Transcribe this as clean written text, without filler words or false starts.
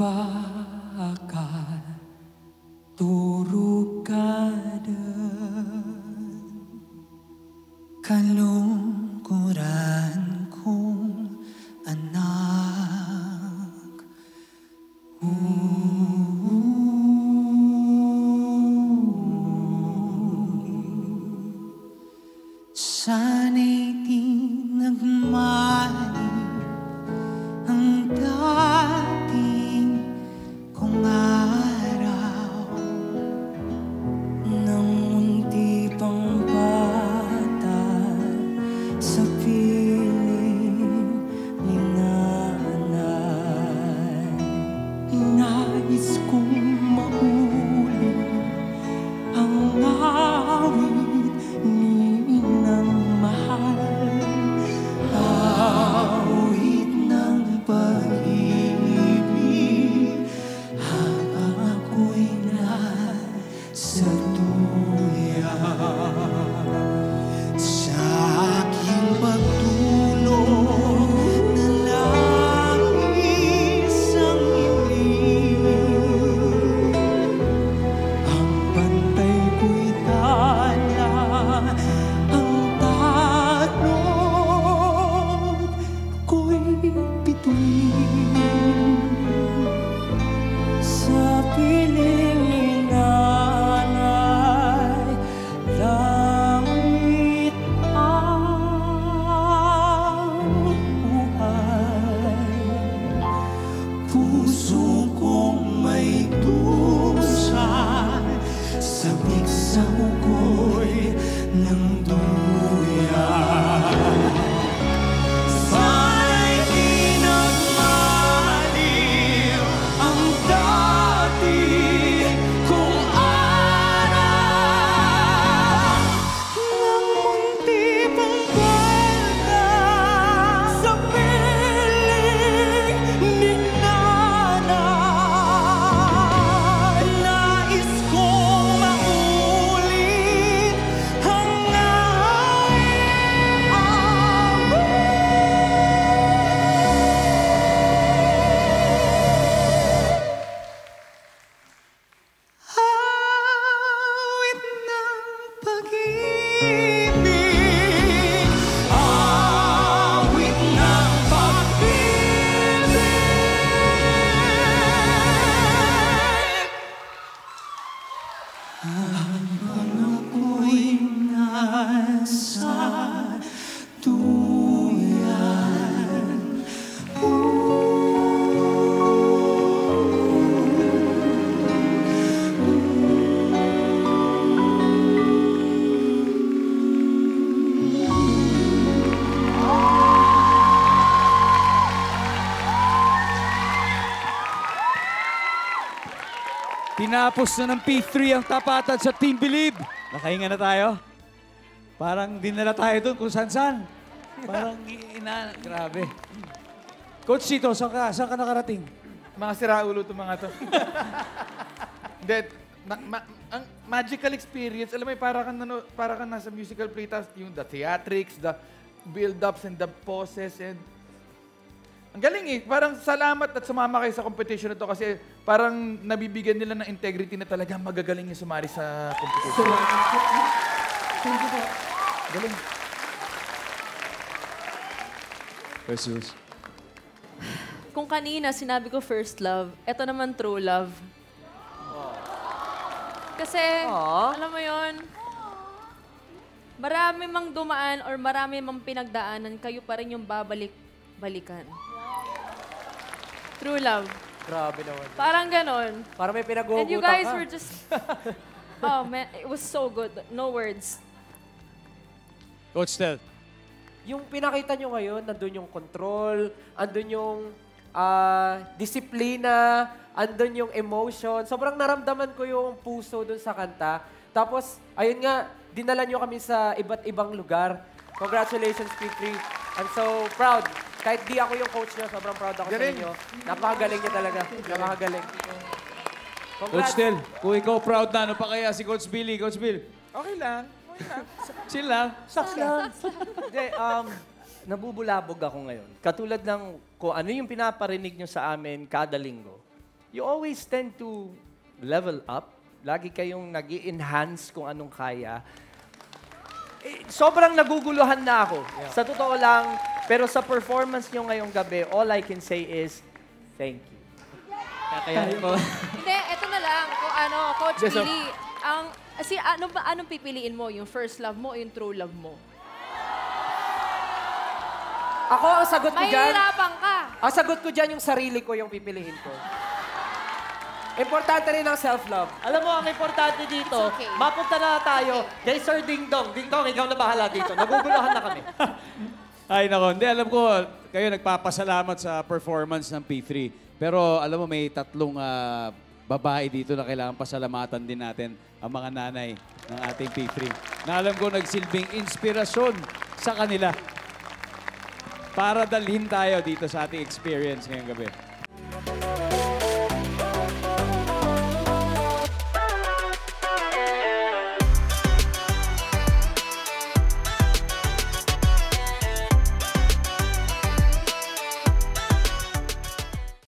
bakal turugada kalungkuran kong anak. Sana'y di nagmali ang dating kong araw nang munti pang bata sa piling ni nanay. Nais kong mauli ang awit ni inang mahal, awit ng pag-ibig habang ako'y nasa tuya. Sa aking pagtulog na langis ang ilig, ang bantay ko'y tala, ang tanod ko'y bituin. Sa piling ni nanay, langit ang buhay. Puso kong may dusa, sabik sa ugoy ng duya. Sana'y di nagmaliw ang dati kong anak nang munti pang bata sa piling ni nanay. Nais kong maulit ang awit ng pag-ibig, awit ng pag-ibig. Habang ako'y nasa tuyan. Tinapos na ng P3 ang tapatan sa Team Believe. Nakahinga na tayo. Parang dinala tayo doon kung saan-saan. Parang grabe. Coach Chito, saan ka nakarating? Mga siraulo itong mga to. Hindi, ang magical experience, alam mo, para kang nasa musical play, tapos yung the theatrics, the build-ups and the poses, and ang galing eh. Parang salamat at sumama kayo sa competition na to kasi parang nabibigyan nila ng integrity na talaga magagaling yung sumari sa competition. Thank you po. Galing. Jesus. Kung kanina sinabi ko first love, eto naman true love. Kasi, alam mo yon, marami mang dumaan or marami mang pinagdaanan, kayo pa rin yung balikan. True love. Grabe naman. Parang ganon. Parang may pinag-uugutan ka. And you guys were just, oh man, it was so good. No words. Coach Tel. Yung pinakita nyo ngayon, nandun yung control, andun yung disiplina, andun yung emotion. Sobrang naramdaman ko yung puso dun sa kanta. Tapos, ayun nga, dinala nyo kami sa iba't ibang lugar. Congratulations, P3. I'm so proud. Kahit di ako yung coach nyo, sobrang proud ako sa inyo. Napakagaling niya talaga. Napakagaling. Coach Tel, kung ikaw proud na, ano pa kaya si Coach Billy? Coach Bill? Okay lang. Chill lang. Saks lang. Hindi, nabubulabog ako ngayon. Katulad ng kung ano yung pinaparinig nyo sa amin kada linggo. you always tend to level up. Lagi kayong nag-i-enhance kung anong kaya. Sobrang naguguluhan na ako. Sa totoo lang, pero sa performance nyo ngayong gabi, all I can say is, thank you. Kakayanin mo. Hindi, eto na lang. Kung ano, Coach Yes, sir. Billy, anong pipiliin mo? Yung first love mo o yung true love mo? Ako, ang sagot ko dyan, Mahihirapan ka. ang sagot ko dyan yung sarili ko yung pipiliin ko. Importante rin ang self-love. Alam mo, ang importante dito, It's okay. mapunta na tayo kay Sir Ding Dong. Ding Dong, ikaw na bahala dito. Naguguluhan na kami. Ay, nako. Hindi, alam ko, kayo nagpapasalamat sa performance ng P3. Pero alam mo, may tatlong babae dito na kailangan pasalamatan din natin ang mga nanay ng ating P3. Na alam ko, nagsilbing inspirasyon sa kanila para dalhin tayo dito sa ating experience ngayong gabi.